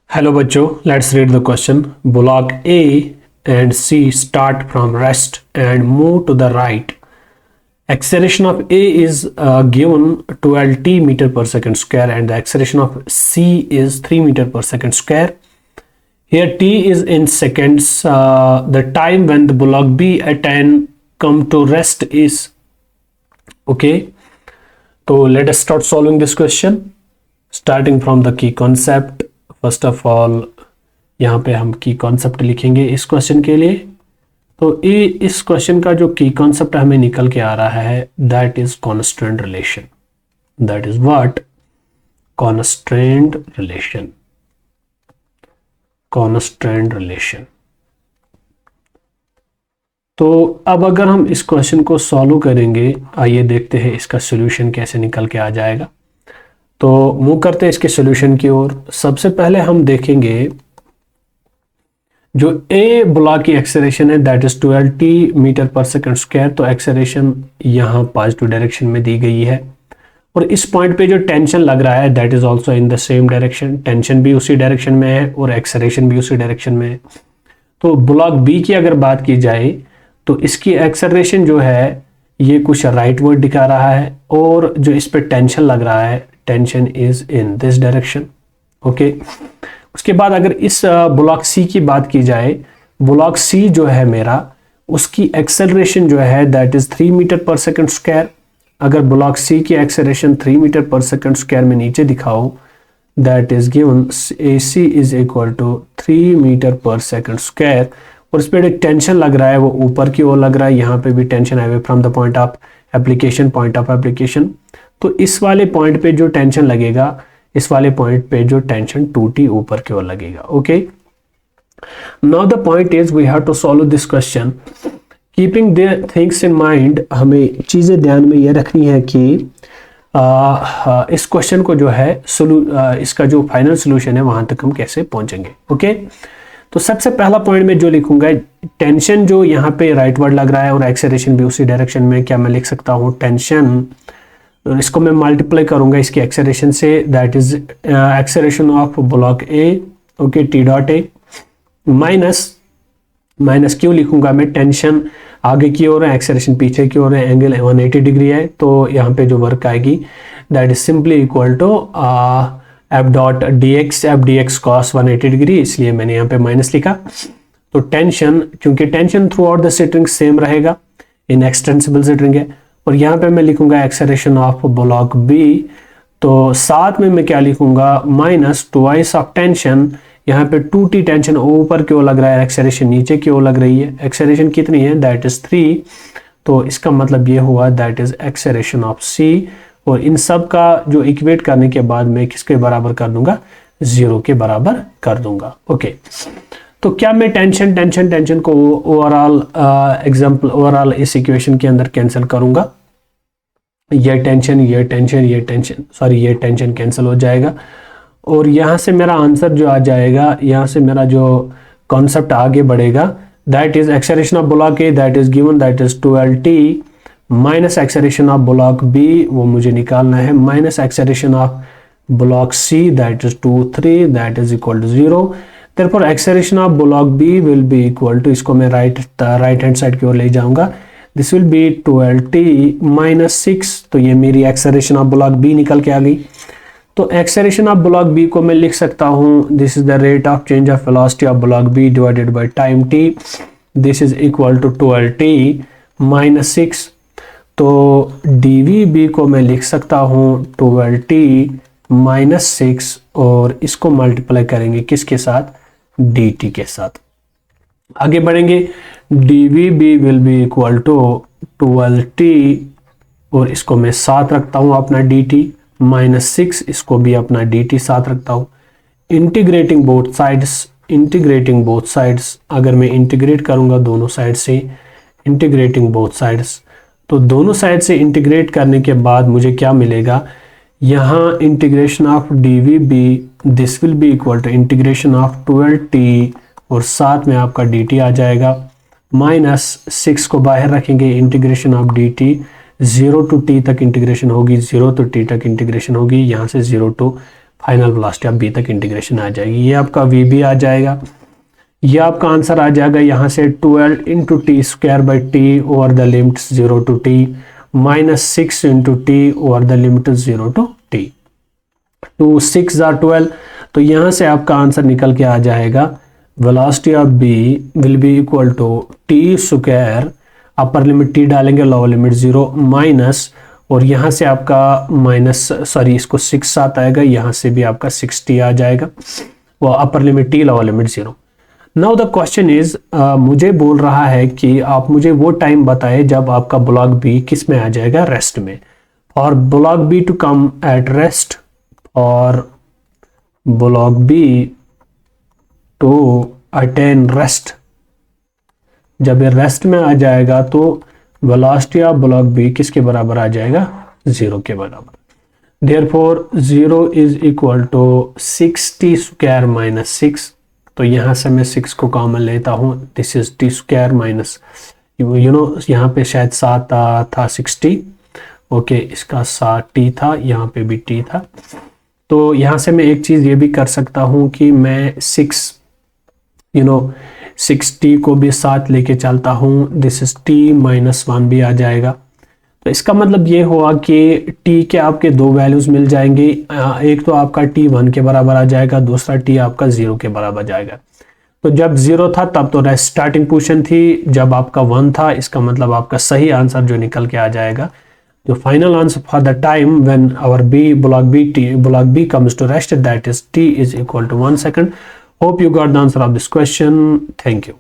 Hello बच्चों, let's read the question. Block A and C start from rest and move to the right. Acceleration of A is given 12t meter per second square and the acceleration of C is 3 meter per second square. Here t is in seconds. The time when the block B attain come to rest is okay. So let us start solving this question starting from the key concept. First of all यहाँ पे हम की concept लिखेंगे इस question के लिए. तो इस क्वेश्चन का जो की कॉन्सेप्ट हमें निकल के आ रहा है that is constraint relation. That is what? Constraint relation. Constraint relation. तो अब अगर हम इस क्वेश्चन को सॉल्व करेंगे, आइए देखते हैं इसका सॉल्यूशन कैसे निकल के आ जाएगा. तो मूव करते हैं इसके सॉल्यूशन की ओर. सबसे पहले हम देखेंगे जो ए ब्लॉक की एक्सेलरेशन है that is 12t metre per second square. तो एक्सेलरेशन यहाँ पॉजिटिव डायरेक्शन में दी गई है और इस पॉइंट पे जो टेंशन लग रहा है that is also in the same direction. Tension भी उसी डायरेक्शन में है और एक्सेलरेशन भी उसी डायरेक्शन में है. तो ब्लॉक बी की अगर बात की जाए तो इसकी एक्सेलरेशन जो है ये कुछ राइट वर्ड दिखा रहा है और जो इस पे टेंशन लग रहा है tension is in this direction. Okay. उसके बाद अगर इस ब्लॉक सी की बात की जाए, ब्लॉक सी जो है मेरा उसकी एक्सेलरेशन जो है that is 3 metre per second square. अगर ब्लॉक सी की acceleration 3 metre per second square में नीचे दिखाओ that is given AC is equal to 3 metre per second square. और इस पर एक टेंशन लग रहा है वो ऊपर की ओर लग रहा है. यहाँ पे भी tension away from the point of application. तो इस वाले पॉइंट पे जो टेंशन लगेगा इस वाले पॉइंट पे जो टेंशन 2t ऊपर की ओर लगेगा. Okay. Now the point is we have to solve this question keeping the things in mind. हमें चीजें ध्यान में ये रखनी है कि इस क्वेश्चन को जो है इसका जो फाइनल सोल्यूशन है वहां तक हम कैसे पहुंचेंगे. ओके. तो सबसे पहला पॉइंट में जो लिखूंगा टेंशन जो यहाँ पे राइट वर्ड लग रहा है और एक्सेलरेशन भी उसी डायरेक्शन में. क्या मैं लिख सकता हूँ टेंशन, इसको मैं मल्टीप्लाई करूंगा इसकी acceleration say that is acceleration of block A. Okay. T dot A minus क्यों लिखूंगा मैं? टेंशन आगे की ओर है, एक्सेलरेशन पीछे की ओर है, एंगल 180 डिग्री है. तो यहाँ पे जो वर्क आएगी that is simply equal to F dot D X cos 180 degree, इसलिए मैंने यहाँ पे माइनस लिखा. तो टेंशन, क्योंकि tension throughout the string same रहेगा, इन एक्सटेंसिबल स्ट्रिंग है. और यहाँ पे मैं लिखूंगा एक्सेलरेशन ऑफ ब्लॉक बी. तो साथ में मैं क्या लिखूंगा माइनस ट्वाइस ऑफ टेंशन. यहाँ पे 2t टेंशन ऊपर की ओर लग रहा है, एक्सेलरेशन नीचे की ओर लग रही है. एक्सेलरेशन कितनी है? That is 3. तो इसका मतलब ये हुआ दैट इज एक्सेलरेशन ऑफ सी. और इन सब का जो इक्वेट करने के बाद मैं किसके बराबर कर दूंगा? 0 के बराबर कर दूंगा. ओके. तो क्या मैं टेंशन को ओवरऑल इस इक्वेशन के अंदर कैंसिल करूंगा? ये टेंशन कैंसिल हो जाएगा और यहां से मेरा आंसर जो आ जाएगा, यहां से मेरा जो कॉन्सेप्ट आगे बढ़ेगा that is acceleration of block A that is given that is 12t minus acceleration of block B, वो मुझे निकालना है, minus acceleration of block C that is 2 that is equal to 0. Therefore, acceleration of block B will be equal to, इसको मैं right hand side की ओर ले जाऊंगा, this will B 12t minus 6. तो ये मेरी एक्सेलरेशन ऑफ ब्लॉक बी निकल के आ गई. तो एक्सेलरेशन ऑफ ब्लॉक बी को मैं लिख सकता हूँ this is the rate of change of velocity of block B divided by time t. This is equal to 12t minus 6. तो dvb को मैं लिख सकता हूँ 12t माइनस 6 और इसको मल्टीप्लाई करेंगे किसके साथ? dt के साथ. आगे बढ़ेंगे. dvb will be equal to 12t और इसको मैं साथ रखता हूं अपना dt माइनस 6, इसको भी अपना dt साथ रखता हूं. इंटीग्रेटिंग बोथ साइड्स, अगर मैं इंटीग्रेट करूंगा दोनों साइड से, इंटीग्रेटिंग बोथ साइड्स, तो दोनों साइड से इंटीग्रेट करने के बाद मुझे क्या मिलेगा? यहाँ integration of dvb this will be equal to integration of 12t और साथ में आपका dt आ जाएगा. माइनस 6 को बाहर रखेंगे, integration of dt 0 to t तक इंटीग्रेशन होगी, 0 टू t तक इंटीग्रेशन होगी, यहाँ से 0 to final velocity of B तक इंटीग्रेशन आ जाएगी। ये आपका वी बी आ जाएगा। ये आपका आंसर आ जाएगा यहाँ से 12 into T square by T over the limit 0 to T minus 6 into T over the limit 0 to T. 2 6 are 12, तो यहाँ से आपका आंसर निकल के आ जाएगा velocity of B will be equal to T square, upper limit T डालेंगे, lower limit 0 minus, और यहाँ से आपका माइनस सॉरी इसको 6 साथ आएगा, यहाँ से भी आपका 60 आ जाएगा, वो अपर limit T lower limit 0। Now the question is, मुझे बोल रहा है कि आप मुझे वो टाइम बताएं जब आपका ब्लॉक बी किस में आ जाएगा, रेस्ट में। और block B to come at rest, और block B to attain rest, जब ये रेस्ट में आ जाएगा तो वेलोसिटी ऑफ ब्लॉक बी किसके बराबर आ जाएगा, 0 के बराबर। Therefore 0 is equal to 60 square minus 6, तो यहां से मैं 6 को कॉमन लेता हूं, this is T square minus यहाँ पे शायद 7 था 60, ओके इसका 7 टी था, यहाँ पे भी टी था। तो यहाँ से मैं एक चीज़ ये भी कर सकता हूँ कि मैं 60 को भी साथ लेके चलता हूँ, दिस इज टी माइनस 1 भी आ जाएगा। तो इसका मतलब ये हुआ कि टी के आपके दो वैल्यूज़ मिल जाएंगे, एक तो आपका टी 1 के बराबर आ जाएगा, दूसरा टी आपका 0 के बराबर जाएगा। तो जब 0 था तब तो रेस्ट स्टार्टिंग पोजीशन थी, जब आपका 1 था इसका मतलब आपका सही आंसर जो निकल के आ जाएगा, the final answer for the time when our block B comes to rest, that is t is equal to 1 second. Hope you got the answer of this question. Thank you.